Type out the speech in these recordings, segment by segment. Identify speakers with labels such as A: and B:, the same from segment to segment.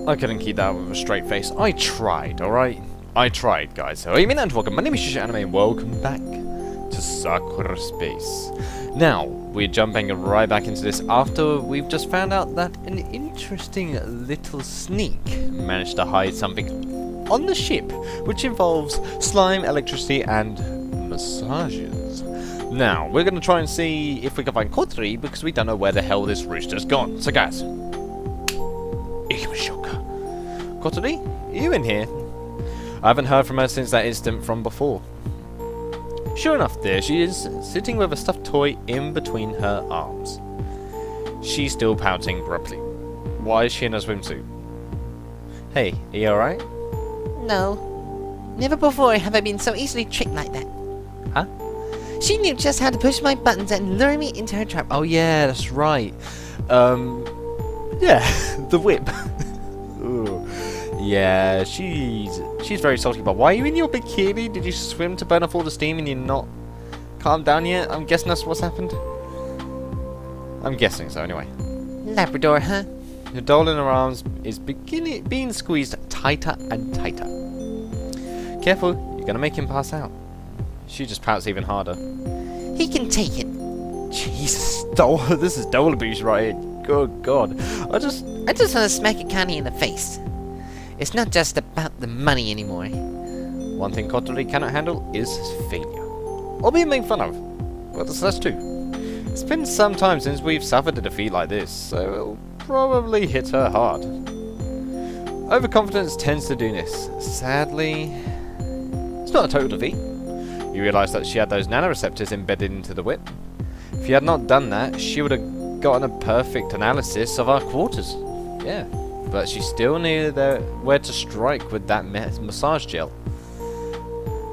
A: I couldn't keep that with a straight face. I tried, alright? I tried, guys. So, and welcome. My name is Yuusha Anime, and welcome back to Sakura Space. Now, we're jumping right back into this after we've just found out that an interesting little sneak managed to hide something on the ship, which involves slime, electricity, and massages. Now, we're going to try and see if we can find Kotori, because we don't know where the hell this rooster's gone. So, guys, Kotori, are you in here? I haven't heard from her since that incident from before. Sure enough, there she is, sitting with a stuffed toy in between her arms. She's still pouting grumpily. Why is she in a swimsuit? Hey, are you alright?
B: No. Never before have I been so easily tricked like that.
A: Huh?
B: She knew just how to push my buttons and lure me into her trap.
A: Oh yeah, that's right. Yeah, the whip. Ooh. Yeah, she's very salty, but why are you in your bikini? Did you swim to burn off all the steam and you're not calmed down yet? I'm guessing that's what's happened. I'm guessing so, anyway.
B: Labrador, huh?
A: Your doll in her arms is being squeezed tighter and tighter. Careful, you're gonna make him pass out. She just pouts even harder.
B: He can take it.
A: Jesus, doll, this is doll abuse right here. Good God.
B: I just want to smack a Connie in the face. It's not just about the money anymore.
A: One thing Kotori cannot handle is failure. Or being made fun of. Well, that's true. It's been some time since we've suffered a defeat like this, so it'll probably hit her hard. Overconfidence tends to do this. Sadly, it's not a total defeat. You realise that she had those nanoreceptors embedded into the whip. If you had not done that, she would have gotten a perfect analysis of our quarters. Yeah. But she still knew where to strike with that massage gel.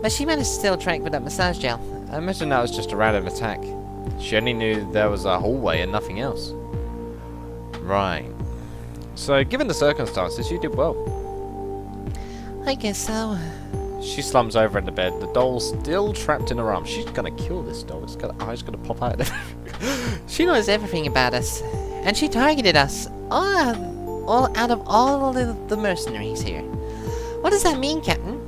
B: But she managed to still strike with that massage gel.
A: I imagine that was just a random attack. She only knew there was a hallway and nothing else. Right. So, given the circumstances, you did well.
B: I guess so.
A: She slumps over in the bed, the doll still trapped in her arms. She's gonna kill this doll. It's got eyes gonna pop out of it.
B: She knows everything about us. And she targeted us. All out of all the mercenaries here. What does that mean, Captain?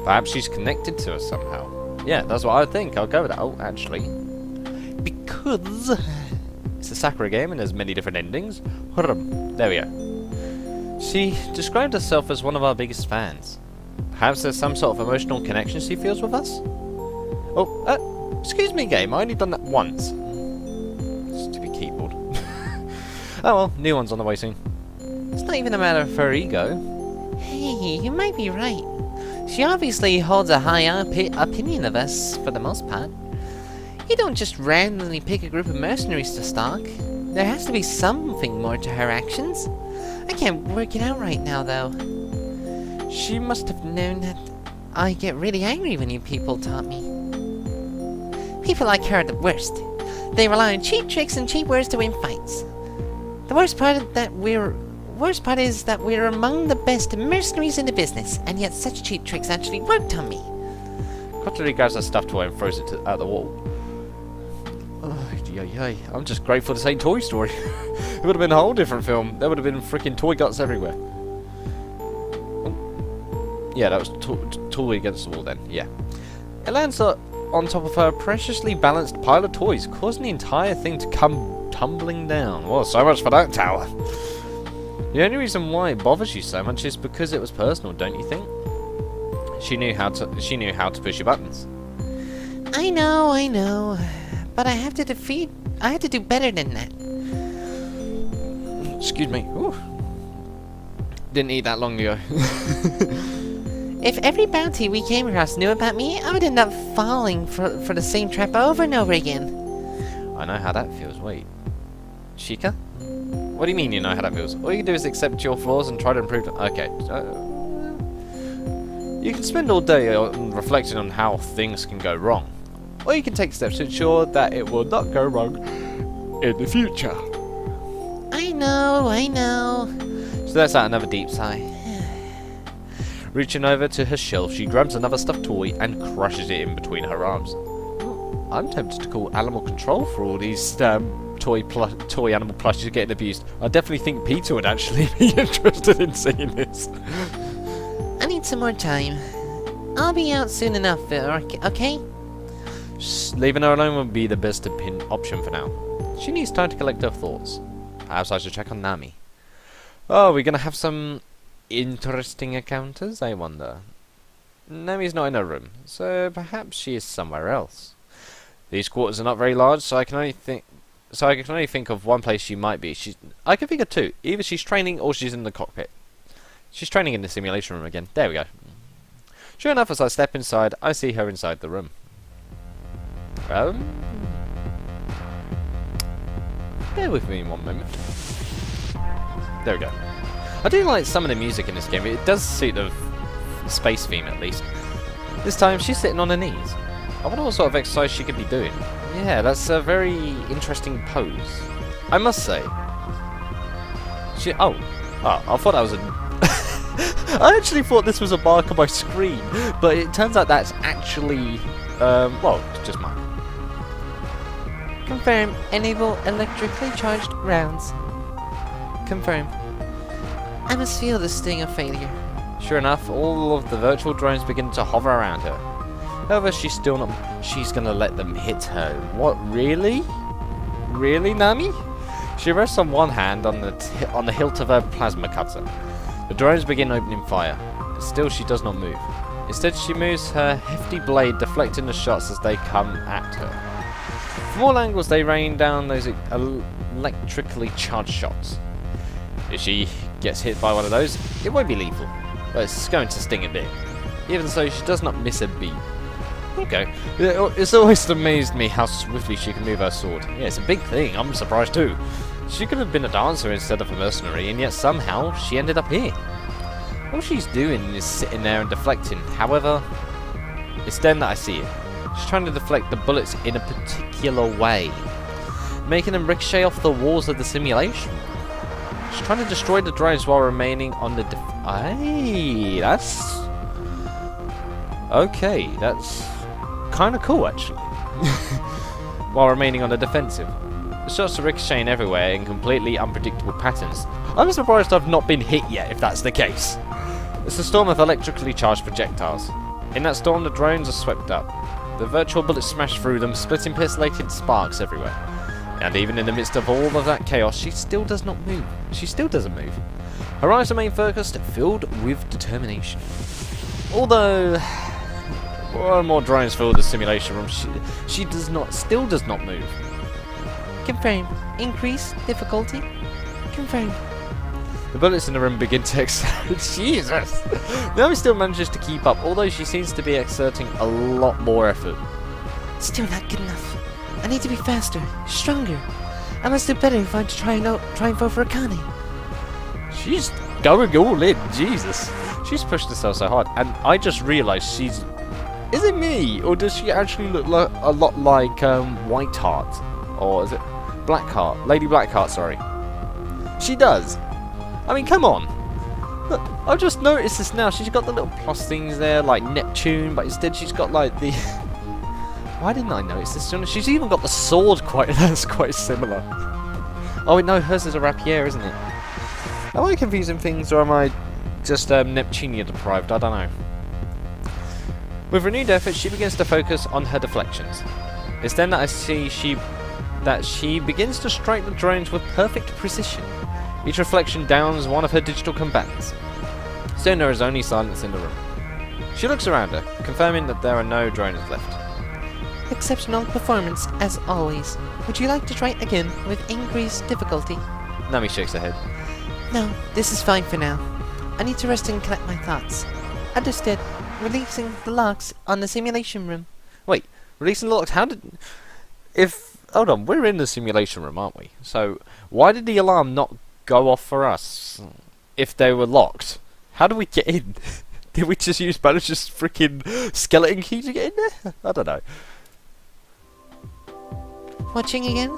A: Perhaps she's connected to us somehow. Yeah, that's what I think. I'll go with that. Oh, actually. Because it's a Sakura game and there's many different endings. There we go. She described herself as one of our biggest fans. Perhaps there's some sort of emotional connection she feels with us? Oh, excuse me, game. I only done that once. Stupid keyboard. Oh well, new one's on the way soon. It's not even a matter of her ego.
B: Hey, you might be right. She obviously holds a high opinion of us, for the most part. You don't just randomly pick a group of mercenaries to stalk. There has to be something more to her actions. I can't work it out right now, though. She must have known that I get really angry when you people taunt me. People like her are the worst. They rely on cheap tricks and cheap words to win fights. The worst part is that we're among the best mercenaries in the business, and yet such cheap tricks actually worked on me.
A: Kotori grabs her stuffed toy and throws it out the wall. I'm just grateful this ain't Toy Story. It would have been a whole different film. There would have been freaking toy guts everywhere. Oh. Yeah, that was toy against the wall then. Yeah. It lands on top of her preciously balanced pile of toys, causing the entire thing to come tumbling down. Well, so much for that tower. The only reason why it bothers you so much is because it was personal, don't you think? She knew how to push your buttons.
B: I know. But I have to do better than that.
A: Excuse me. Ooh. Didn't eat that long ago.
B: If every bounty we came across knew about me, I would end up falling for the same trap over and over again.
A: I know how that feels. Wait. Chica? What do you mean you know how that feels? All you can do is accept your flaws and try to improve them. Okay. You can spend all day reflecting on how things can go wrong. Or you can take steps to ensure that it will not go wrong in the future.
B: I know.
A: So that's out another deep sigh. Reaching over to her shelf, she grabs another stuffed toy and crushes it in between her arms. I'm tempted to call animal control for all these toys toy animal plushies getting abused. I definitely think Peter would actually be interested in seeing this.
B: I need some more time. I'll be out soon enough, okay?
A: Leaving her alone would be the best option for now. She needs time to collect her thoughts. Perhaps I should check on Nami. Oh, we're gonna have some interesting encounters, I wonder. Nami's not in her room, so perhaps she is somewhere else. These quarters are not very large, so I can only think of one place she might be. I can think of two. Either she's training or she's in the cockpit. She's training in the simulation room again. There we go. Sure enough, as I step inside, I see her inside the room. Bear with me one moment. There we go. I do like some of the music in this game. It does suit the space theme at least. This time she's sitting on her knees. I wonder what sort of exercise she could be doing. Yeah, that's a very interesting pose. I must say. Oh, I thought that was a... I actually thought this was a mark on my screen, but it turns out that's actually... well, just mine.
B: Confirm. Enable electrically charged rounds. Confirm. I must feel the sting of failure.
A: Sure enough, all of the virtual drones begin to hover around her. However, she's still not... She's gonna let them hit her. What, really? Really, Nami? She rests on one hand on the hilt of her plasma cutter. The drones begin opening fire. Still, she does not move. Instead, she moves her hefty blade, deflecting the shots as they come at her. From all angles, they rain down those electrically charged shots. If she gets hit by one of those, it won't be lethal, but it's going to sting a bit. Even so, she does not miss a beat. Okay. It's always amazed me how swiftly she can move her sword. Yeah, it's a big thing. I'm surprised too. She could have been a dancer instead of a mercenary, and yet somehow she ended up here. All she's doing is sitting there and deflecting. However, it's then that I see it. She's trying to deflect the bullets in a particular way, making them ricochet off the walls of the simulation. She's trying to destroy the drones while remaining on the Hey, that's... Okay, that's kind of cool, actually. While remaining on the defensive. The shots are ricocheting everywhere in completely unpredictable patterns. I'm surprised I've not been hit yet, if that's the case. It's a storm of electrically charged projectiles. In that storm, the drones are swept up. The virtual bullets smash through them, splitting pixelated sparks everywhere. And even in the midst of all of that chaos, she still does not move. She still doesn't move. Her eyes remain focused, filled with determination. Although more and more drones fill the simulation room, she still does not move.
B: Confirm. Increase difficulty. Confirm.
A: The bullets in the room begin to explode. Jesus! Naomi still manages to keep up, although she seems to be exerting a lot more effort.
B: Still not good enough. I need to be faster, stronger. I must do better if I'm to try and vote for Akane.
A: She's going all in, Jesus. She's pushed herself so hard, and I just realised she's... Is it me? Or does she actually look like, a lot like Whiteheart? Or is it Blackheart? Lady Blackheart, sorry. She does. I mean, come on. Look, I've just noticed this now. She's got the little plus things there, like Neptune, but instead she's got like the... Why didn't I notice this sooner? She's even got the sword that's quite similar. Oh wait, no, hers is a rapier, isn't it? Am I confusing things, or am I just Neptunia deprived? I don't know. With renewed effort, she begins to focus on her deflections. It's then that I see that she begins to strike the drones with perfect precision. Each reflection downs one of her digital combatants. Soon there is only silence in the room. She looks around her, confirming that there are no drones left.
B: Exceptional performance, as always. Would you like to try again with increased difficulty?
A: Nami shakes her head.
B: No, this is fine for now. I need to rest and collect my thoughts. Understood. Releasing the locks on the simulation room.
A: Wait, releasing the locks? How did... Hold on, we're in the simulation room, aren't we? So, why did the alarm not go off for us if they were locked? How do we get in? Did we just use Banish's freaking skeleton key to get in there? I don't know.
B: Watching again?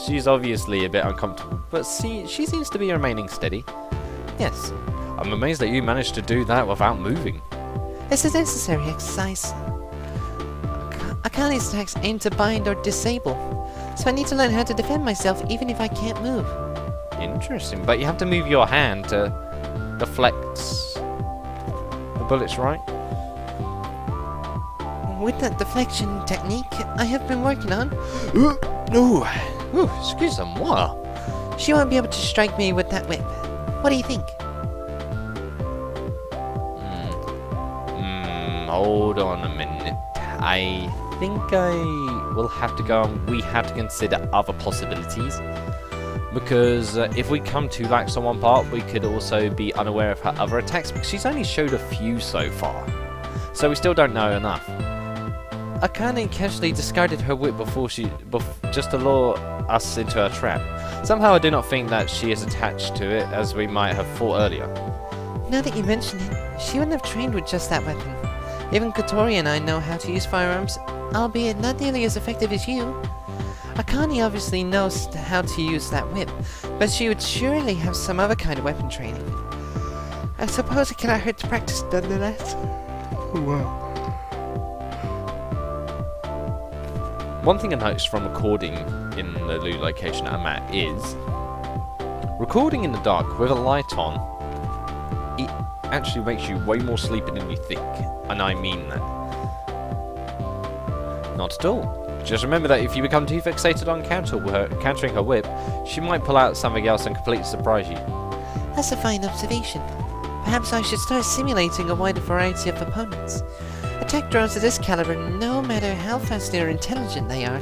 A: She's obviously a bit uncomfortable, but she seems to be remaining steady.
B: Yes.
A: I'm amazed that you managed to do that without moving.
B: It's a necessary exercise. Akane's attacks aim to bind or disable. So I need to learn how to defend myself even if I can't move.
A: Interesting, but you have to move your hand to deflect the bullets, right?
B: With that deflection technique I have been working on,
A: Ooh, excuse-moi.
B: she won't be able to strike me with that whip. What do you think?
A: Hold on a minute. I think I will have to go on. We have to consider other possibilities. Because if we come to lax on one part, we could also be unaware of her other attacks. Because she's only showed a few so far. So we still don't know enough. Akane casually discarded her whip just to lure us into her trap. Somehow I do not think that she is attached to it as we might have thought earlier.
B: Now that you mention it, she wouldn't have trained with just that weapon. Even Kotori and I know how to use firearms, albeit not nearly as effective as you. Akane obviously knows how to use that whip, but she would surely have some other kind of weapon training. I suppose it cannot hurt to practice nonetheless.
A: One thing I noticed from recording in the new location I'm at is recording in the dark with a light on, it actually makes you way more sleepy than you think, and I mean that. Not at all. Just remember that if you become too fixated on countering her whip, she might pull out something else and completely surprise you.
B: That's a fine observation. Perhaps I should start simulating a wider variety of opponents. Attack drones of this caliber, no matter how fast or intelligent they are,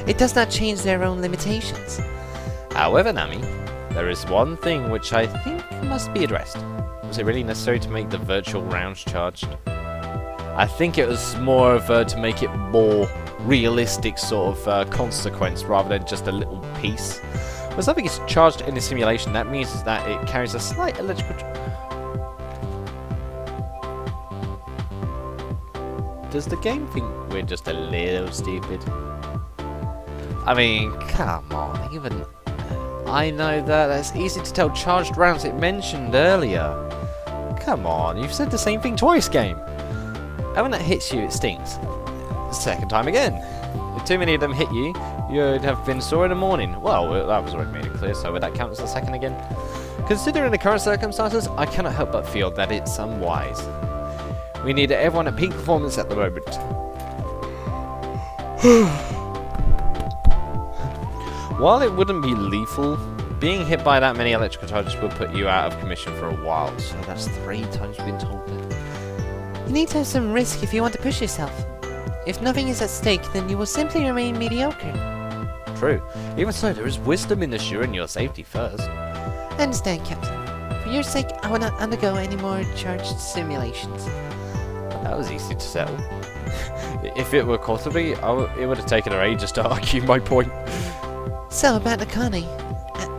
B: it does not change their own limitations.
A: However, Nami, there is one thing which I think must be addressed. Was it really necessary to make the virtual rounds charged? I think it was more of to make it more realistic sort of consequence rather than just a little piece. When something is charged in a simulation, that means that it carries a slight electrical... Does the game think we're just a little stupid? I mean, come on, even... I know that's easy to tell charged rounds it mentioned earlier. Come on, you've said the same thing twice, game. And when that hits you, it stings. Second time again. If too many of them hit you, you'd have been sore in the morning. Well, that was already made it clear, so would that count as the second again? Considering the current circumstances, I cannot help but feel that it's unwise. We need everyone at peak performance at the moment. While it wouldn't be lethal, being hit by that many electrical charges would put you out of commission for a while. So that's 3 times we've been told that.
B: You need to have some risk if you want to push yourself. If nothing is at stake, then you will simply remain mediocre.
A: True. Even so, there is wisdom in assuring your safety first.
B: I understand, Captain. For your sake, I will not undergo any more charged simulations.
A: That was easy to settle. If it were Kotori, it would have taken her ages to argue my point.
B: So, about Akane.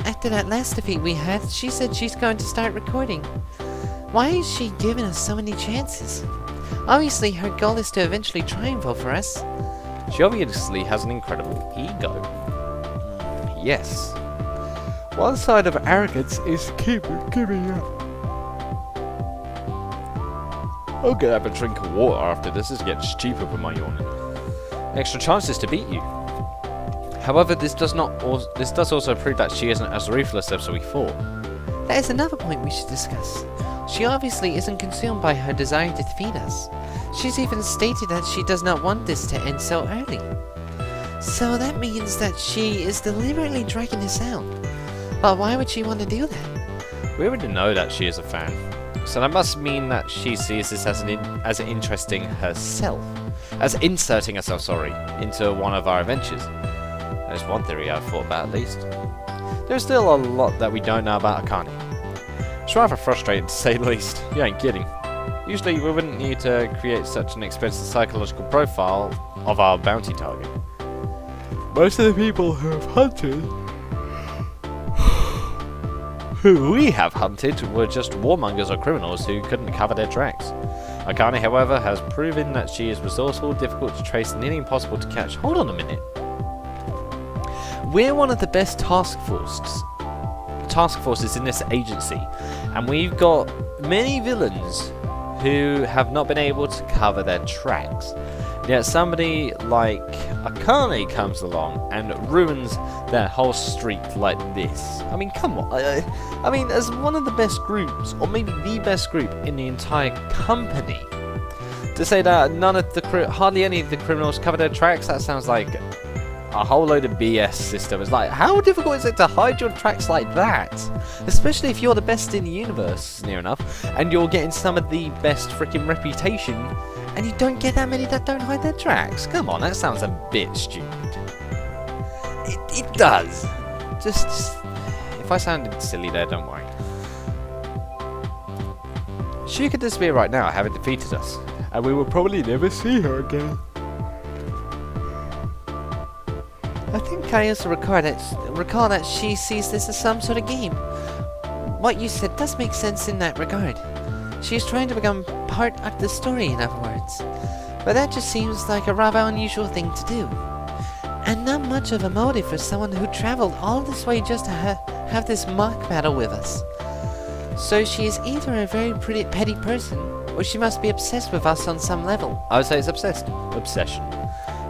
B: After that last defeat we had, she said she's going to start recording. Why is she giving us so many chances? Obviously, her goal is to eventually triumph over us.
A: She obviously has an incredible ego. Yes. One side of arrogance is giving up. I'll go have a drink of water after this. This is getting stupid with my yawning. Extra chances to beat you. However, this does also prove that she isn't as ruthless as we thought.
B: That is another point we should discuss. She obviously isn't consumed by her desire to defeat us. She's even stated that she does not want this to end so early. So that means that she is deliberately dragging this out. But why would she want to do that?
A: We already know that she is a fan. So that must mean that she sees this as inserting herself, into one of our adventures. There's one theory I've thought about at least. There's still a lot that we don't know about Akane. It's rather frustrating to say the least. You ain't kidding. Usually we wouldn't need to create such an expensive psychological profile of our bounty target. Most of the people who have hunted who we have hunted were just warmongers or criminals who couldn't cover their tracks. Akane, however, has proven that she is resourceful, difficult to trace, nearly impossible to catch. Hold on a minute. We're one of the best task forces in this agency, and we've got many villains who have not been able to cover their tracks. Yet somebody like Akane comes along and ruins their whole streak like this. I mean, come on. I mean, as one of the best groups, or maybe the best group in the entire company, to say that hardly any of the criminals cover their tracks, that sounds like a whole load of BS system. It's like, how difficult is it to hide your tracks like that? Especially if you're the best in the universe, near enough, and you're getting some of the best freaking reputation, and you don't get that many that don't hide their tracks. Come on, that sounds a bit stupid. It does. Just, if I sounded silly there, don't worry. She could disappear right now, having defeated us, and we will probably never see her again.
B: I think I also recall that she sees this as some sort of game. What you said does make sense in that regard. She's trying to become part of the story, in other words. But that just seems like a rather unusual thing to do. And not much of a motive for someone who traveled all this way just to have this mock battle with us. So she is either a very petty person, or she must be obsessed with us on some level.
A: I would say it's obsessed. Obsession.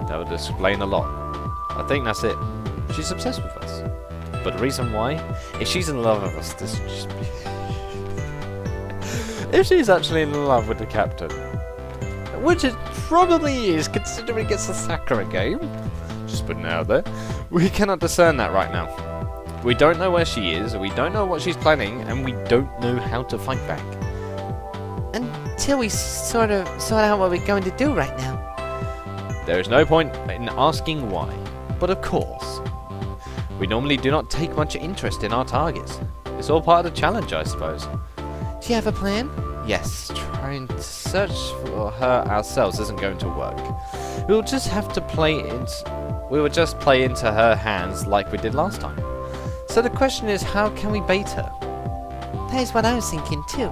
A: That would explain a lot. I think that's it. She's obsessed with us. But the reason why? If she's in love with us, this would just be... If she's actually in love with the captain, which it probably is, considering it's a Sakura game, just putting it out there, we cannot discern that right now. We don't know where she is, we don't know what she's planning, and we don't know how to fight back.
B: Until we sort out what we're going to do right now.
A: There is no point in asking why. But of course, we normally do not take much interest in our targets. It's all part of the challenge, I suppose.
B: Do you have a plan?
A: Yes, trying to search for her ourselves isn't going to work. We will just play into her hands like we did last time. So the question is, how can we bait her?
B: That is what I was thinking too.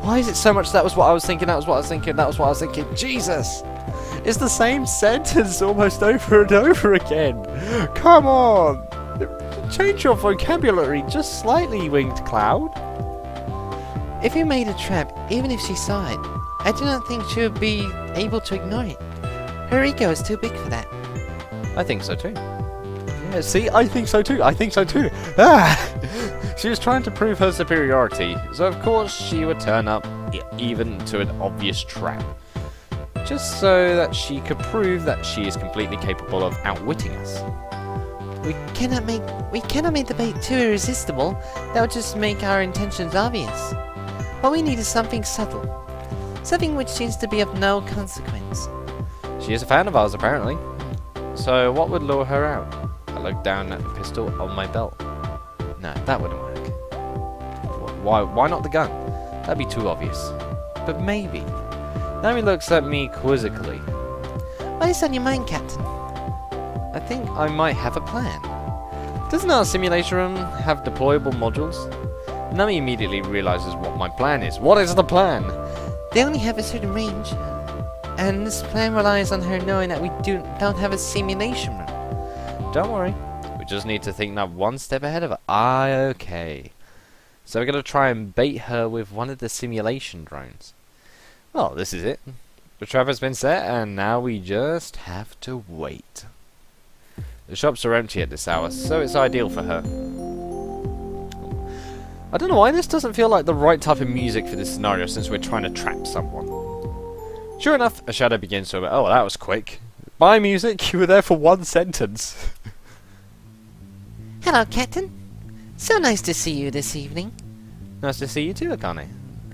A: Why is it so much that was what I was thinking, that was what I was thinking, that was what I was thinking? Jesus! It's the same sentence almost over and over again. Come on! Change your vocabulary just slightly, Winged Cloud.
B: If you made a trap, even if she saw it, I do not think she would be able to ignore it. Her ego is too big for that.
A: I think so too. Yeah, see, I think so too. I think so too. Ah! She was trying to prove her superiority, so of course she would turn up even to an obvious trap. Just so that she could prove that she is completely capable of outwitting us.
B: We cannot make the bait too irresistible. That would just make our intentions obvious. What we need is something subtle. Something which seems to be of no consequence.
A: She is a fan of ours, apparently. So what would lure her out? I looked down at the pistol on my belt. No, that wouldn't work. Why not the gun? That'd be too obvious. But maybe. Now he looks at me quizzically.
B: What is on your mind, Captain?
A: I think I might have a plan. Doesn't our simulation room have deployable modules? Nami immediately realizes what my plan is. What is the plan?
B: They only have a certain range. And this plan relies on her knowing that we don't have a simulation room.
A: Don't worry. We just need to think that one step ahead of her. Ah, okay. So we're going to try and bait her with one of the simulation drones. Well, this is it. The trap has been set, and now we just have to wait. The shops are empty at this hour, so it's ideal for her. I don't know why this doesn't feel like the right type of music for this scenario, since we're trying to trap someone. Sure enough, a shadow begins to... Oh, that was quick. Bye, music. You were there for one sentence.
B: Hello, Captain. So nice to see you this evening.
A: Nice to see you too, Akane.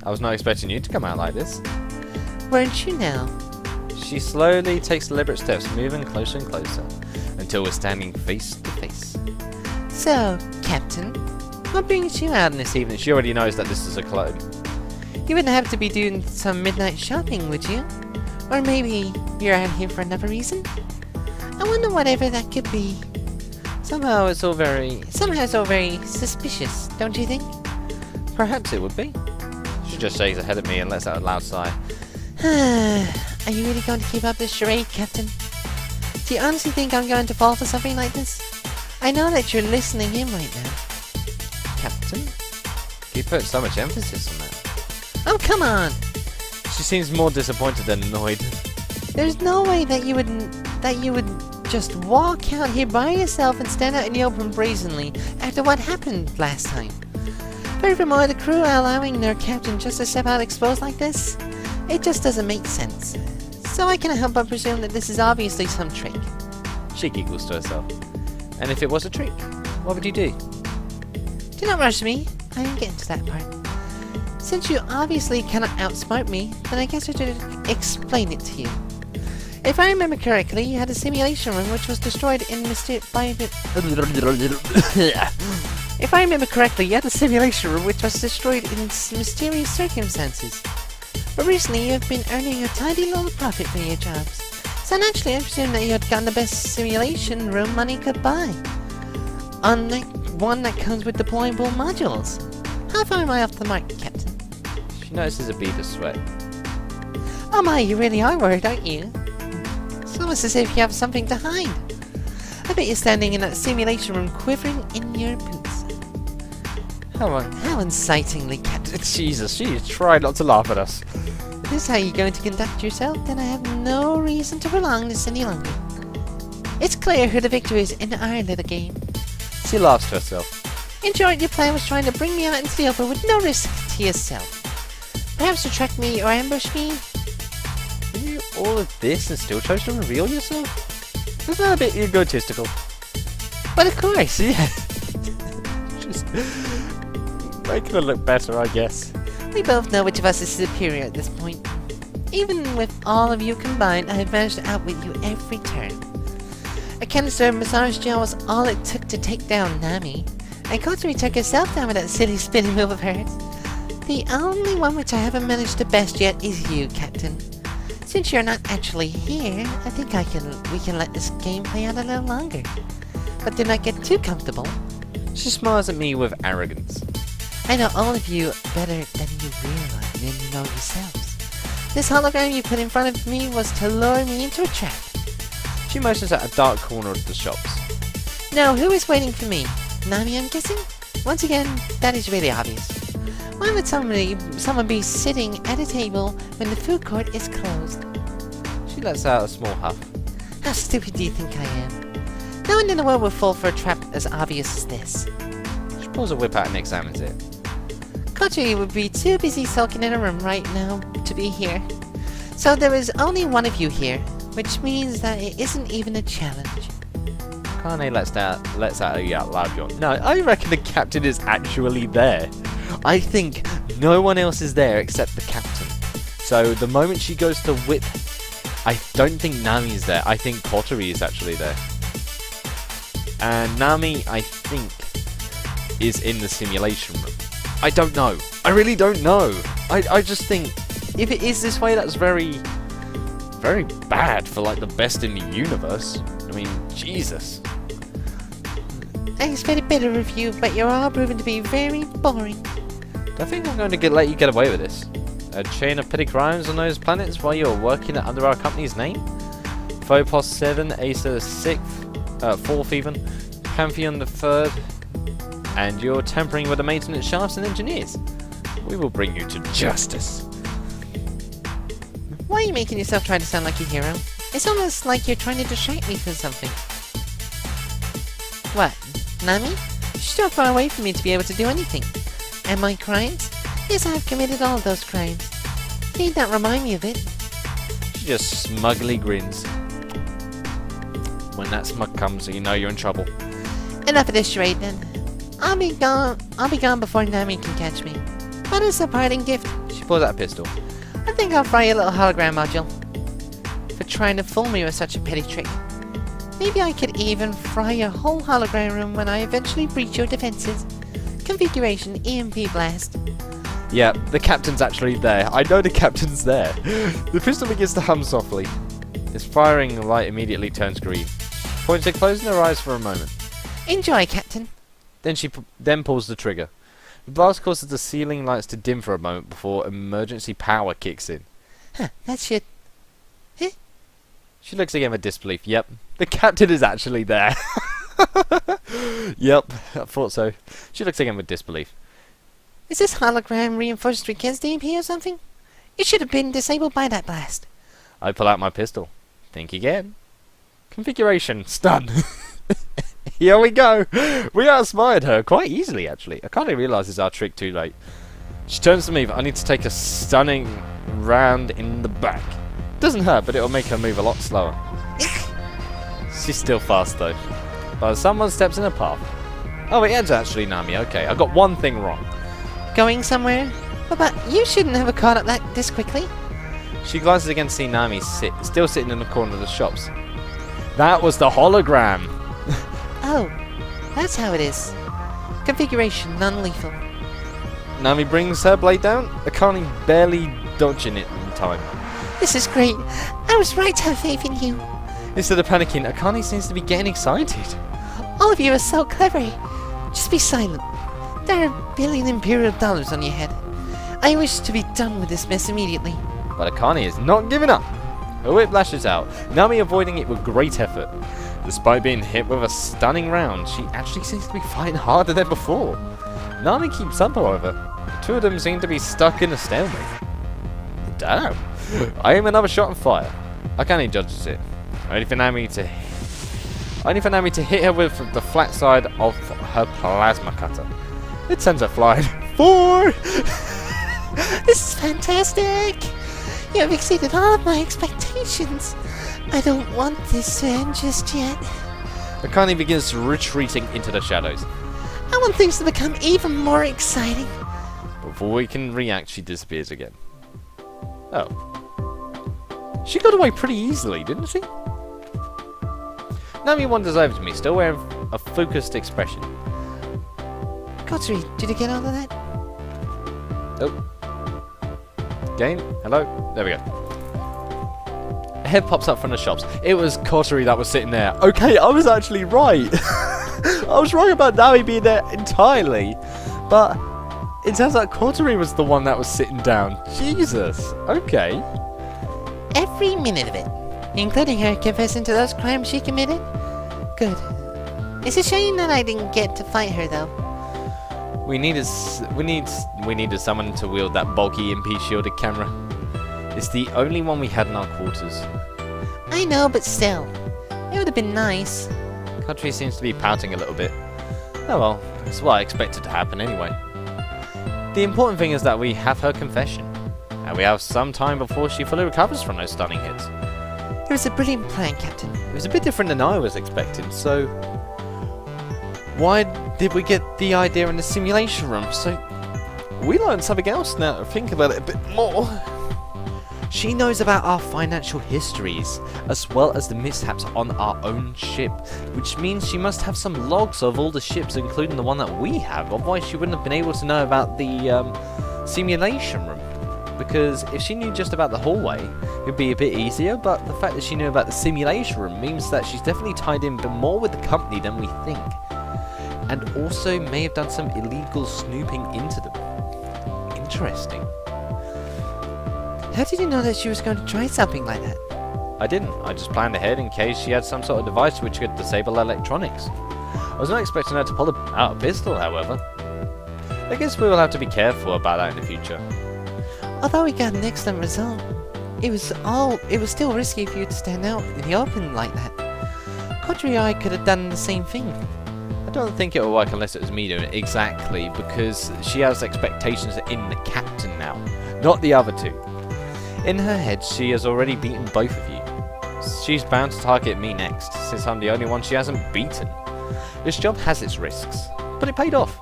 A: I was not expecting you to come out like this.
B: Weren't you now?
A: She slowly takes deliberate steps, moving closer and closer, until we're standing face to face.
B: So, Captain, what brings you out this evening?
A: She already knows that this is a clone.
B: You wouldn't have to be doing some midnight shopping, would you? Or maybe you're out here for another reason? I wonder whatever that could be.
A: Somehow it's all very
B: suspicious, don't you think?
A: Perhaps it would be. She just shakes her head at me and lets out a loud sigh.
B: Are you really going to keep up this charade, Captain? Do you honestly think I'm going to fall for something like this? I know that you're listening in right now.
A: Captain? You put so much emphasis on that.
B: Oh, come on!
A: She seems more disappointed than annoyed.
B: There's no way that you would just walk out here by yourself and stand out in the open brazenly after what happened last time. Furthermore, the crew are allowing their captain just to step out exposed like this. It just doesn't make sense. So I cannot help but presume that this is obviously some trick.
A: She giggles to herself. And if it was a trick, what would you do?
B: Do not rush me. I am getting to that part. Since you obviously cannot outsmart me, then I guess I should explain it to you. If I remember correctly, you had a simulation room which was destroyed in mysterious circumstances. But recently you have been earning a tidy little profit from your jobs. So naturally I presume that you had gotten the best simulation room money could buy. Unlike one that comes with deployable modules. How far am I off the mark, Captain?
A: She notices a bead of sweat.
B: Oh my, you really are worried, aren't you? It's almost as if you have something to hide. I bet you're standing in that simulation room quivering in your boots. How incitingly, Captain.
A: Jesus, she tried not to laugh at us.
B: If this is how you're going to conduct yourself, then I have no reason to prolong this any longer. It's clear who the victor is in our little game.
A: She laughs to herself.
B: In short, your plan was trying to bring me out into the open with no risk to yourself. Perhaps to track me or ambush me?
A: You do all of this and still chose to reveal yourself? Isn't that a bit egotistical?
B: But of course,
A: Yeah. Just making her look better, I guess.
B: we both know which of us is superior at this point. Even with all of you combined, I have managed to outwit you every turn. A canister of massage gel was all it took to take down Nami, and Kotori took herself down with that silly spinning move of hers. The only one which I haven't managed to best yet is you, Captain. Since you're not actually here, I think we can let this game play out a little longer. But do not get too comfortable.
A: She smiles at me with arrogance.
B: I know all of you better than you realize, than you know yourselves. This hologram you put in front of me was to lure me into a trap.
A: She motions at a dark corner of the shops.
B: Now, who is waiting for me? Nami, I'm guessing? Once again, that is really obvious. Why would someone be sitting at a table when the food court is closed?
A: She lets out a small huff.
B: How stupid do you think I am? No one in the world would fall for a trap as obvious as this.
A: She pulls a whip out and examines it.
B: Kotori would be too busy sulking in a room right now to be here. So there is only one of you here, which means that it isn't even a challenge.
A: Kane lets out a loud yawn. No, I reckon the captain is actually there. I think no one else is there except the captain. So the moment she goes to whip, I don't think Nami is there. I think Kotori is actually there. And Nami, I think, is in the simulation room. I don't know. I really don't know. I just think if it is this way, that's very, very bad for like the best in the universe. I mean, Jesus.
B: I expected better of you, but you're all proven to be very boring.
A: I think I'm going to let you get away with this. A chain of petty crimes on those planets while you're working under our company's name? Phobos 7, Acer 6th, 4th even, Pantheon the 3rd, and you're tampering with the maintenance shafts and engineers. We will bring you to justice.
B: Why are you making yourself try to sound like a hero? It's almost like you're trying to distract me from something. What? Nami? She's too far away from me to be able to do anything. And my crimes? Yes, I have committed all of those crimes. Need not remind me of it.
A: She just smugly grins. When that smug comes, you know you're in trouble.
B: Enough of this charade then. I'll be gone before Nami can catch me. But as a parting gift,
A: She pulls out a pistol.
B: I think I'll fry a little hologram module. For trying to fool me with such a petty trick. Maybe I could even fry your whole hologram room when I eventually breach your defenses. Configuration EMP blast.
A: Yeah, the captain's actually there. I know the captain's there. The pistol begins to hum softly. Its firing light immediately turns green. She points it, closing her eyes for a moment.
B: Enjoy, Captain.
A: Then she then pulls the trigger. The blast causes the ceiling lights to dim for a moment before emergency power kicks in.
B: Huh, that's your... Huh?
A: She looks again with disbelief. Yep, the captain is actually there. Yep, I thought so. She looks again with disbelief.
B: Is this hologram reinforced against EMP or something? You should have been disabled by that blast.
A: I pull out my pistol. Think again. Configuration. Stun. Here we go. We outsmarted her quite easily, actually. I kind of realised our trick too late. She turns to me, but I need to take a stunning round in the back. Doesn't hurt, but it'll make her move a lot slower. She's still fast, though. But someone steps in her path. Oh, it is actually Nami. Okay, I got one thing wrong.
B: Going somewhere? But you shouldn't have caught up this quickly.
A: She glances again to see Nami still sitting in the corner of the shops. That was the hologram.
B: Oh, that's how it is. Configuration non-lethal.
A: Nami brings her blade down, Akane barely dodging it in time.
B: This is great. I was right to have faith in you.
A: Instead of panicking, Akane seems to be getting excited.
B: All of you are so clever. Just be silent. There are $1 billion Imperial dollars on your head. I wish to be done with this mess immediately.
A: But Akane is not giving up. Her whip lashes out, Nami avoiding it with great effort. Despite being hit with a stunning round, she actually seems to be fighting harder than before. Nami keeps up, however. The two of them seem to be stuck in a stalemate. Damn. I aim another shot and fire. Akane judges it. Only for Nami to hit her with the flat side of her plasma cutter. It sends her flying. 4!
B: This is fantastic! You have exceeded all of my expectations. I don't want this to end just yet.
A: Akane begins retreating into the shadows.
B: I want things to become even more exciting.
A: Before we can react, she disappears again. Oh. She got away pretty easily, didn't she? Nami wanders over to me, still wearing a focused expression.
B: Kotsuri, did you get all of that?
A: Oh. Game? Hello? There we go. A head pops up from the shops. It was Kotori that was sitting there. Okay, I was actually right. I was wrong about Nami being there entirely. But it turns out Kotori was the one that was sitting down. Jesus. Okay.
B: Every minute of it. Including her confessing to those crimes she committed? Good. It's a shame that I didn't get to fight her, though.
A: We needed someone to wield that bulky MP shielded camera. It's the only one we had in our quarters.
B: I know, but still. It would have been nice.
A: Kotori seems to be pouting a little bit. Oh well, that's what I expected to happen anyway. The important thing is that we have her confession. And we have some time before she fully recovers from those stunning hits.
B: It was a brilliant plan, Captain.
A: It was a bit different than I was expecting, so... Why did we get the idea in the simulation room? So, we learned something else now, think about it a bit more. She knows about our financial histories, as well as the mishaps on our own ship, which means she must have some logs of all the ships, including the one that we have, otherwise she wouldn't have been able to know about the simulation room. Because if she knew just about the hallway, it would be a bit easier, but the fact that she knew about the simulation room means that she's definitely tied in more with the company than we think. And also may have done some illegal snooping into them. Interesting.
B: How did you know that she was going to try something like that?
A: I didn't. I just planned ahead in case she had some sort of device which could disable electronics. I was not expecting her to pull out a pistol, however. I guess we will have to be careful about that in the future.
B: Although we got an excellent result, it was still risky for you to stand out in the open like that. Kotori and I could have done the same thing.
A: I don't think it will work unless it was me doing it exactly, because she has expectations in the captain now, not the other two. In her head, she has already beaten both of you. She's bound to target me next, since I'm the only one she hasn't beaten. This job has its risks, but it paid off.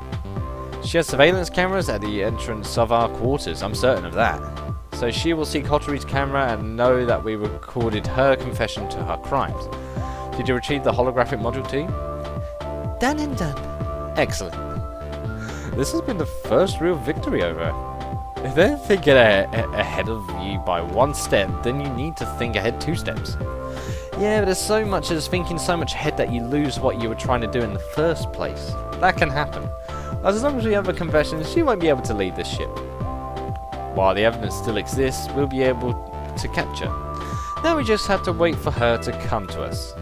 A: She has surveillance cameras at the entrance of our quarters, I'm certain of that. So she will see Kotori's camera and know that we recorded her confession to her crimes. Did you retrieve the holographic module too?
B: Done and done.
A: Excellent. This has been the first real victory over her. If they think get ahead of you by one step, then you need to think ahead 2 steps. Yeah, but there's so much as thinking so much ahead that you lose what you were trying to do in the first place. That can happen. As long as we have a confession, she won't be able to lead this ship. While the evidence still exists, we'll be able to capture. Now we just have to wait for her to come to us.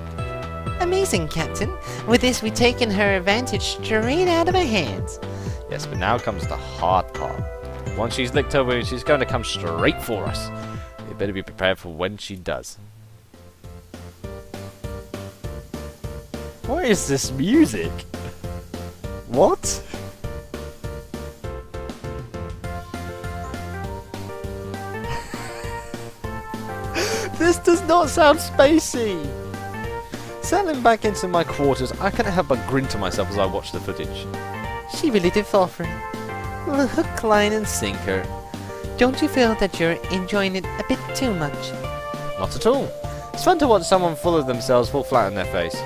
B: Amazing, Captain. With this, we've taken her advantage straight out of her hands.
A: Yes, but now comes the hard part. Once she's licked her wound, she's going to come straight for us. You better be prepared for when she does. What is this music? What? This does not sound spacey! Settling back into my quarters, I couldn't help but grin to myself as I watched the footage.
B: She really did fall for it. Well, hook, line, and sinker. Don't you feel that you're enjoying it a bit too much?
A: Not at all. It's fun to watch someone full of themselves fall flat on their face.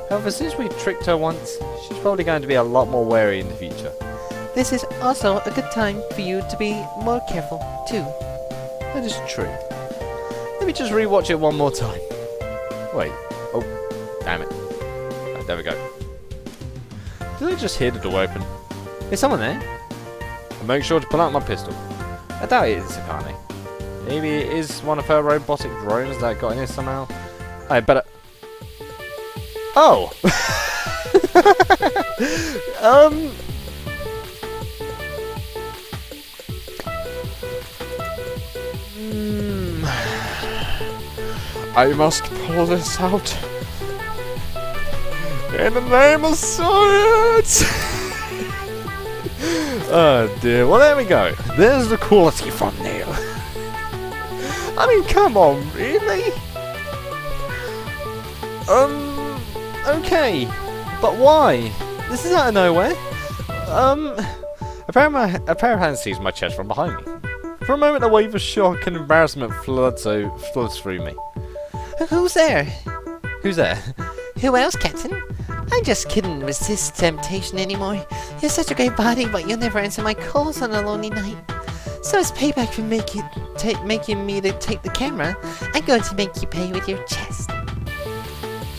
A: However, since we tricked her once, she's probably going to be a lot more wary in the future.
B: This is also a good time for you to be more careful, too.
A: That is true. Let me just rewatch it one more time. Wait. Oh, damn it. Oh, there we go. Did I just hear the door open? Is someone there? I'll make sure to pull out my pistol. I doubt it is Sakura. Maybe it is one of her robotic drones that got in here somehow. I better... Oh! I must pull this out. In the name of science! Oh dear, well there we go. There's the quality thumbnail. I mean, come on, really? Okay. But why? This is out of nowhere. A pair of hands seized my chest from behind me. For a moment, a wave of shock and embarrassment floods through me.
B: Who's there?
A: Who's there?
B: Who else, Captain? I just couldn't resist temptation anymore. You're such a great body, but you'll never answer my calls on a lonely night. So as payback for making me to take the camera, I'm going to make you pay with your chest.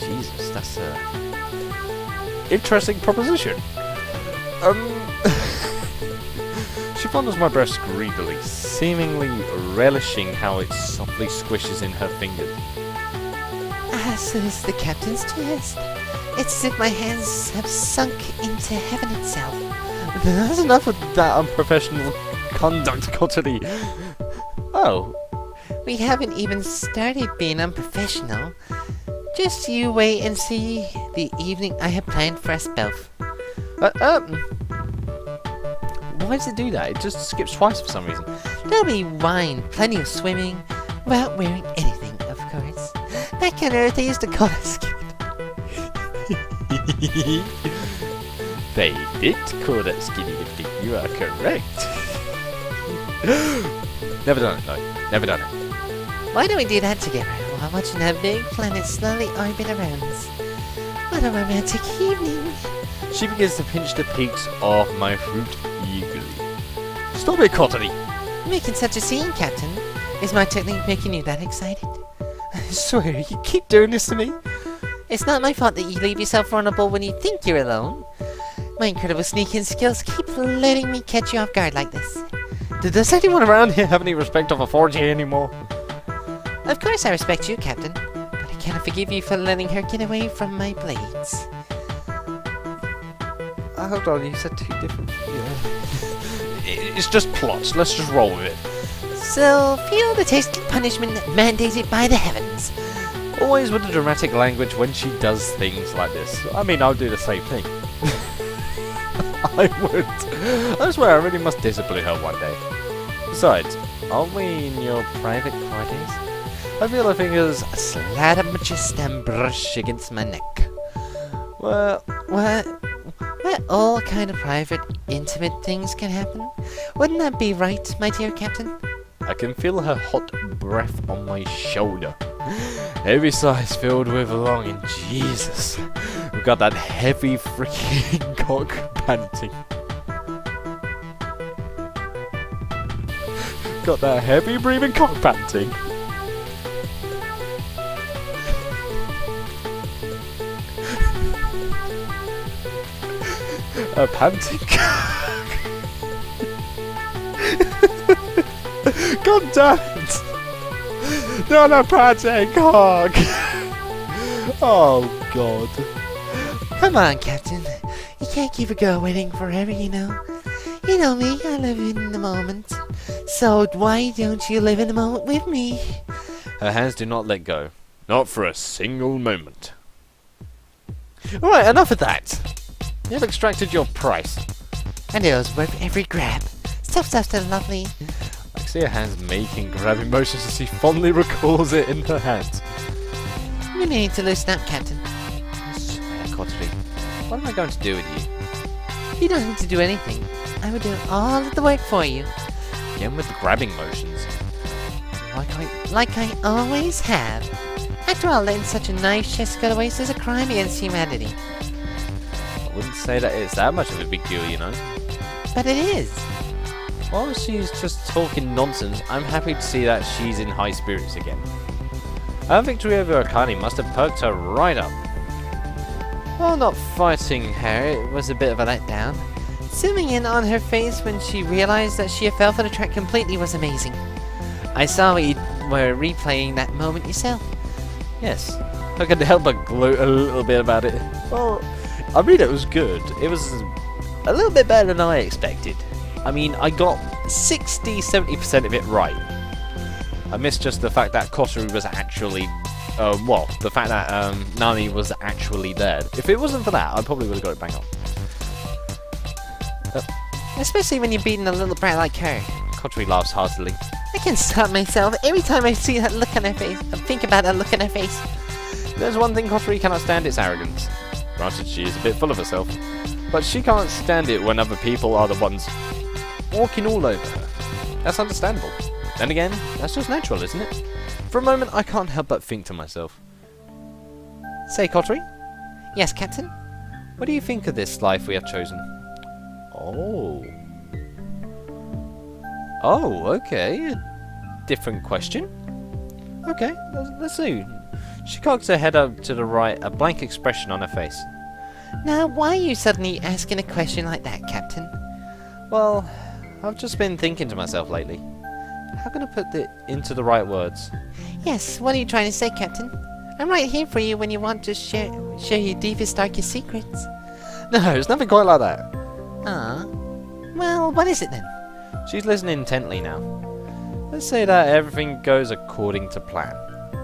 A: Jesus, that's a interesting proposition. She fondles my breast greedily, seemingly relishing how it softly squishes in her fingers.
B: So is the captain's chest. It's as if my hands have sunk into heaven itself.
A: That's enough of that unprofessional conduct, Cottony. Oh.
B: We haven't even started being unprofessional. Just you wait and see the evening I have planned for us both.
A: Why does it do that? It just skips twice for some reason.
B: There'll be wine, plenty of swimming, without wearing anything, of course. Back on Earth, they used to call us skin.
A: They did call that skinny dipping. You are correct. Never done it, no. Never done it.
B: Why don't we do that together while watching that big planet slowly orbit around us? What a romantic evening.
A: She begins to pinch the peaks of my fruit eagerly. Stop it, Cottony!
B: Making such a scene, Captain. Is my technique making you that excited? I swear, you keep doing this to me. It's not my fault that you leave yourself vulnerable when you think you're alone. My incredible sneaking skills keep letting me catch you off guard like this.
A: Does anyone around here have any respect of authority anymore?
B: Of course I respect you, Captain, but I cannot forgive you for letting her get away from my blades.
A: Hold on, you said two different... It's just plots, let's just roll with it.
B: So, feel the taste of punishment mandated by the heavens.
A: Always with the dramatic language when she does things like this. I mean, I'll do the same thing. I would. I swear, I really must discipline her one day. Besides, aren't we in your private quarters? I feel her fingers slide up my chest and brush against my neck.
B: Well, where all kind of private, intimate things can happen. Wouldn't that be right, my dear Captain?
A: I can feel her hot breath on my shoulder. Every sigh is filled with longing. Jesus. We've got that heavy freaking cock panting. Got that heavy breathing cock panting. A panting cock. God damn it! Not a panting cock! Oh god.
B: Come on, Captain. You can't keep a girl waiting forever, you know. You know me, I live in the moment. So why don't you live in the moment with me?
A: Her hands do not let go. Not for a single moment. Alright, enough of that. You've extracted your price.
B: And it was worth every grab. So lovely.
A: I see her hands making grabbing motions as she fondly recalls it in her hands.
B: You need to loosen up, Captain.
A: I swear, Cottery, what am I going to do with you?
B: You don't need to do anything. I will do all of the work for you.
A: Again with the grabbing motions.
B: Like I always have. After all, letting such a nice chest go to waste is a crime against humanity.
A: I wouldn't say that it's that much of a big deal, you know.
B: But it is.
A: While she's just talking nonsense, I'm happy to see that she's in high spirits again. Her victory over Akane must have perked her right up.
B: While not fighting her, it was a bit of a letdown. Zooming in on her face when she realized that she had fell for the trap completely was amazing. I saw you were replaying that moment yourself.
A: Yes, I couldn't help but gloat a little bit about it. Well, I mean, it was good. It was a little bit better than I expected. I mean, I got 60-70% of it right. I missed just the fact that Kotoru was actually, the fact that Nani was actually there. If it wasn't for that, I probably would have got it bang on.
B: Especially when you're beating a little brat like her.
A: Kotoru laughs heartily.
B: I can't stop myself every time I see that look on her face. I think about that look on her face.
A: There's one thing Kotoru cannot stand, it's arrogance. Granted, she is a bit full of herself, but she can't stand it when other people are the ones walking all over her. That's understandable. Then again, that's just natural, isn't it? For a moment, I can't help but think to myself. Say, Kotoru,
B: Yes, Captain?
A: what do you think of this life we have chosen? Oh. Oh, okay. A different question. Okay, let's see. She cocks her head up to the right, a blank expression on her face.
B: Now, why are you suddenly asking a question like that, Captain?
A: Well, I've just been thinking to myself lately. How can I put it into the right words?
B: Yes, what are you trying to say, Captain? I'm right here for you when you want to share your deepest, darkest secrets.
A: No, it's nothing quite like that.
B: Ah. Well, what is it then?
A: She's listening intently now. Let's say that everything goes according to plan.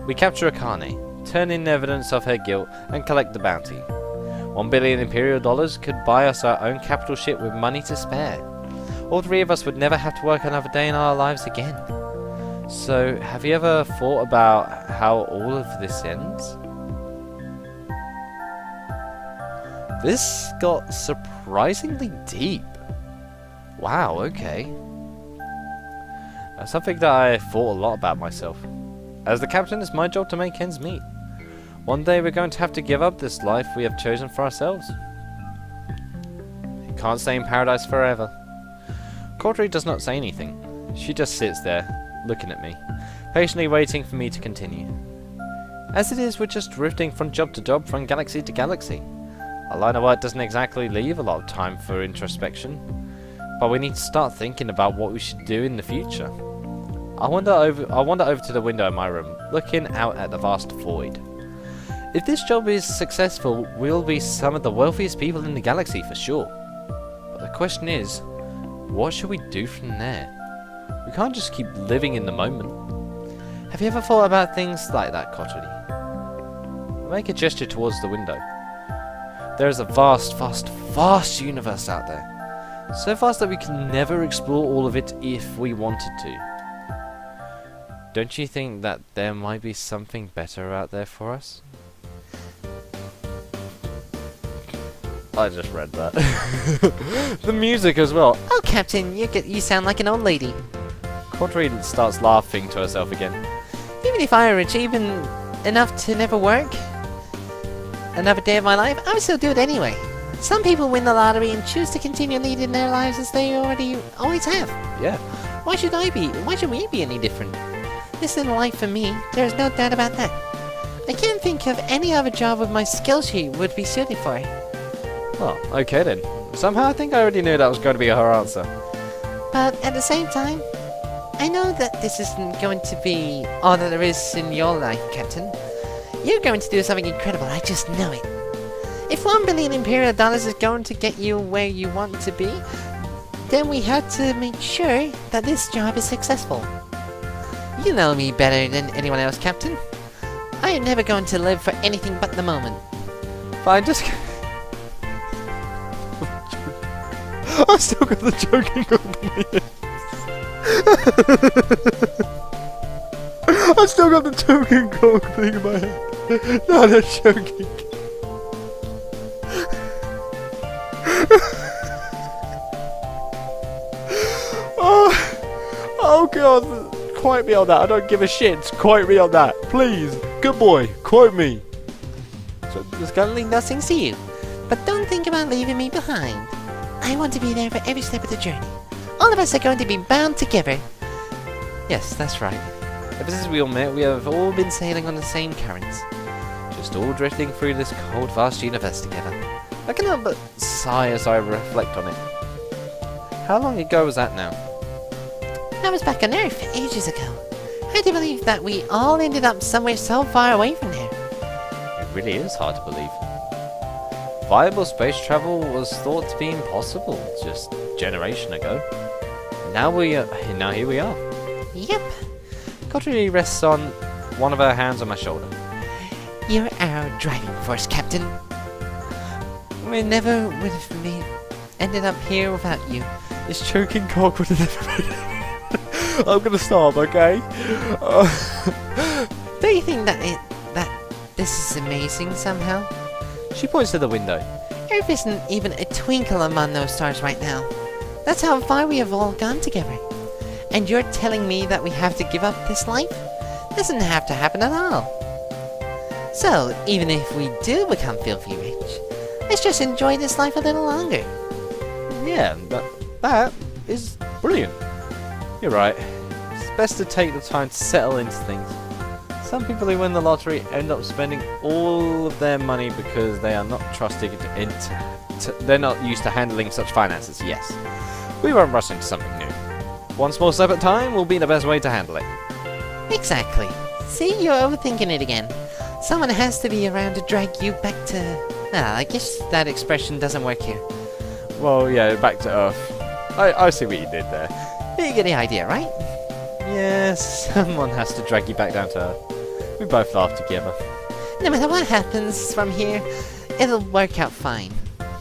A: We capture Akane, turn in evidence of her guilt, and collect the bounty. 1 billion Imperial dollars could buy us our own capital ship with money to spare. All three of us would never have to work another day in our lives again. So, have you ever thought about how all of this ends? This got surprisingly deep. Wow, okay. That's something that I thought a lot about myself. As the captain, it's my job to make ends meet. One day we're going to have to give up this life we have chosen for ourselves. You can't stay in paradise forever. Kotoru does not say anything. She just sits there, looking at me, patiently waiting for me to continue. As it is, we're just drifting from job to job, from galaxy to galaxy. Our line of work doesn't exactly leave a lot of time for introspection, but we need to start thinking about what we should do in the future. I wander over to the window in my room, looking out at the vast void. If this job is successful, we'll be some of the wealthiest people in the galaxy for sure. But the question is, what should we do from there? We can't just keep living in the moment. Have you ever thought about things like that, Kotori? I make a gesture towards the window. There is a vast, vast, vast universe out there. So vast that we can never explore all of it if we wanted to. Don't you think that there might be something better out there for us? I just read that. The music as well.
B: Oh, Captain, you sound like an old lady.
A: Kotori starts laughing to herself again.
B: Even if I were rich, even enough to never work another day of my life, I would still do it anyway. Some people win the lottery and choose to continue leading their lives as they always have.
A: Yeah.
B: Why should we be any different? This isn't life for me, there's no doubt about that. I can't think of any other job with my skill she would be suited for.
A: Oh, okay then. Somehow I think I already knew that was going to be her answer.
B: But at the same time, I know that this isn't going to be all that there is in your life, Captain. You're going to do something incredible, I just know it. If 1 billion Imperial dollars is going to get you where you want to be, then we have to make sure that this job is successful. You know me better than anyone else, Captain. I am never going to live for anything but the moment.
A: Fine, just... I've still got the joking on my head. I've still got the joking cock thing in my head. No, that's joking. Oh god, quote me on that. I don't give a shit. Quote me on that, please. Good boy, quote me. So there's gonna
B: Only nothing to you, but don't think about leaving me behind. I want to be there for every step of the journey. All of us are going to be bound together.
A: Yes, that's right. Ever since we all met, we have all been sailing on the same currents. Just all drifting through this cold, vast universe together. I cannot but sigh as I reflect on it. How long ago was that now?
B: I was back on Earth ages ago. Hard to believe that we all ended up somewhere so far away from there.
A: It really is hard to believe. Viable space travel was thought to be impossible just a generation ago. Now here we are.
B: Yep.
A: Kotori rests on one of her hands on my shoulder.
B: You're our driving force, Captain. We never would have ended up here without you.
A: This choking cock would have never made it. I'm gonna stop, okay?
B: Do you think that this is amazing somehow?
A: She points to the window.
B: Earth isn't even a twinkle among those stars right now. That's how far we have all gone together. And you're telling me that we have to give up this life? Doesn't have to happen at all. So, even if we do become filthy rich, let's just enjoy this life a little longer.
A: Yeah, that is brilliant. You're right. It's best to take the time to settle into things. Some people who win the lottery end up spending all of their money because they are not trusted they're not used to handling such finances, yes. We won't rush into something new. One small step at a time will be the best way to handle it.
B: Exactly. See, you're overthinking it again. Someone has to be around to drag you back to... I guess that expression doesn't work here.
A: Well, yeah, back to Earth. I see what you did there.
B: You get the idea, right?
A: Yes, someone has to drag you back down to Earth. We both laugh together.
B: No matter what happens from here, it'll work out fine.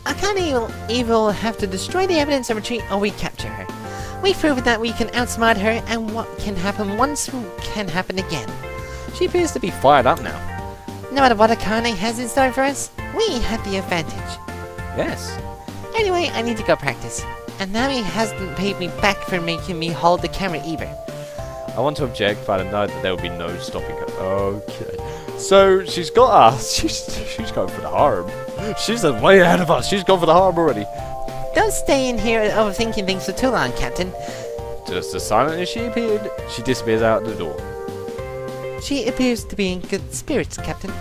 B: Akane will have to destroy the evidence and retreat or we capture her. We've proven that we can outsmart her, and what can happen once can happen again.
A: She appears to be fired up now.
B: No matter what Akane has in store for us, we have the advantage.
A: Yes.
B: Anyway, I need to go practice. And Nami hasn't paid me back for making me hold the camera either.
A: I want to object, but I know that there will be no stopping her. Okay. So, she's got us. She's going for the harem. She's way ahead of us. She's gone for the harem already.
B: Don't stay in here overthinking things for too long, Captain.
A: Just as silent as she appeared, she disappears out the door.
B: She appears to be in good spirits, Captain.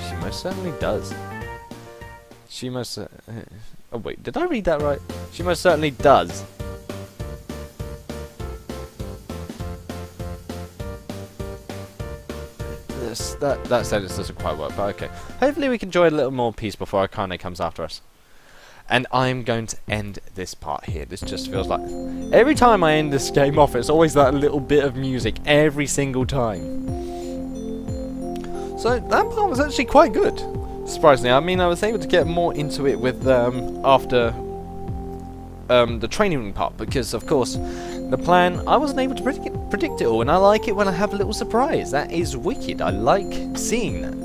A: She most certainly does. She most... oh wait, did I read that right? She most certainly does. That sentence doesn't quite work, but okay. Hopefully we can enjoy a little more peace before Akane comes after us. And I'm going to end this part here. This just feels like... Every time I end this game off, it's always that little bit of music. Every single time. So that part was actually quite good. Surprisingly, I mean, I was able to get more into it with after the training room part. Because, of course, the plan, I wasn't able to predict it all. And I like it when I have a little surprise. That is wicked. I like seeing that.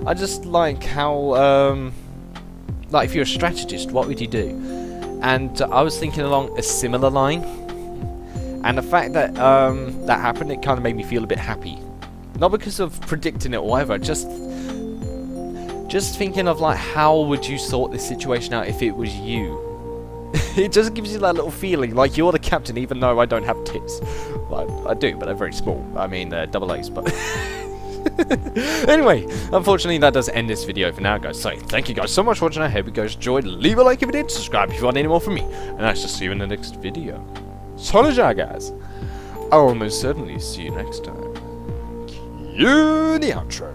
A: I just like how... like, if you're a strategist, what would you do? And I was thinking along a similar line. And the fact that that happened, it kind of made me feel a bit happy. Not because of predicting it or whatever, just thinking of, like, how would you sort this situation out if it was you? It just gives you that little feeling, like you're the captain, even though I don't have tits. Well, I do, but they're very small. I mean, they're double A's, but... Anyway, unfortunately that does end this video for now, guys. So thank you guys so much for watching. I hope you guys enjoyed. Leave a like if you did, subscribe if you want any more from me, and I'll just see you in the next video. So guys, I will most certainly see you next time. Cue the outro.